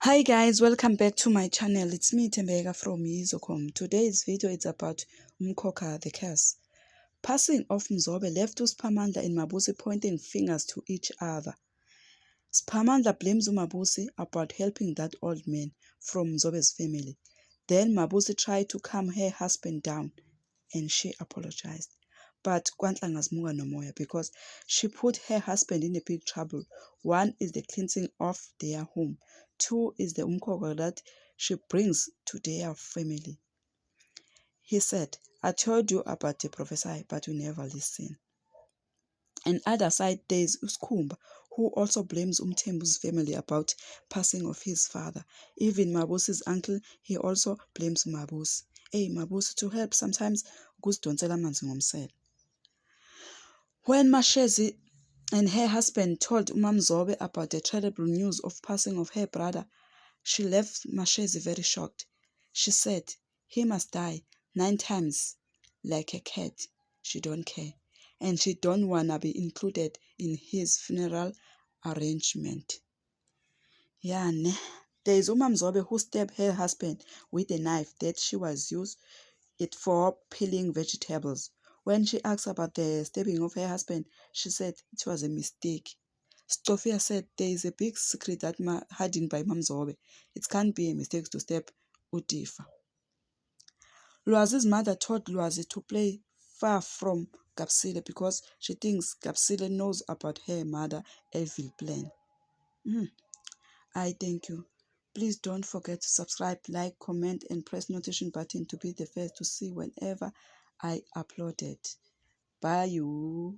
Hi guys, welcome back to my channel. It's me Tembeka from Yizocom. Today's video is about Umkhokha the curse. Passing of Mzobe left uSphamandla and Mabusi pointing fingers to each other. Sphamandla blames Mabusi about helping that old man from Mzobe's family. Then Mabusi tried to calm her husband down and she apologized. But Kwantlanga Muga no moya because she put her husband in a big trouble. One is the cleansing of their home. Two is the umkhokha that she brings to their family. He said, I told you about the prophesy, but you never listen. On the other side, there is Uskumba, who also blames Umthembu's family about passing of his father. Even Mabusi's uncle, he also blames Mabusi. Hey, Mabusi, to help sometimes, ukuzidonsela amanzi ngomsele. When Mashezi and her husband told Umamzobe about the terrible news of passing of her brother, she left Mashezi very shocked. She said, he must die 9 times like a cat. She don't care. And she don't wanna be included in his funeral arrangement. Yeah, there is Umamzobe who stabbed her husband with a knife that she was used it for peeling vegetables. When she asked about the stabbing of her husband, she said it was a mistake. Stofia said there is a big secret that hidden by Mamzobe. It can't be a mistake to stab Utifa. Lwazi's mother told Lwazi to play far from Kapsile because she thinks Kapsile knows about her mother evil plan. I thank you. Please don't forget to subscribe, like, comment, and press notification button to be the first to see whenever I upload it. Bye you.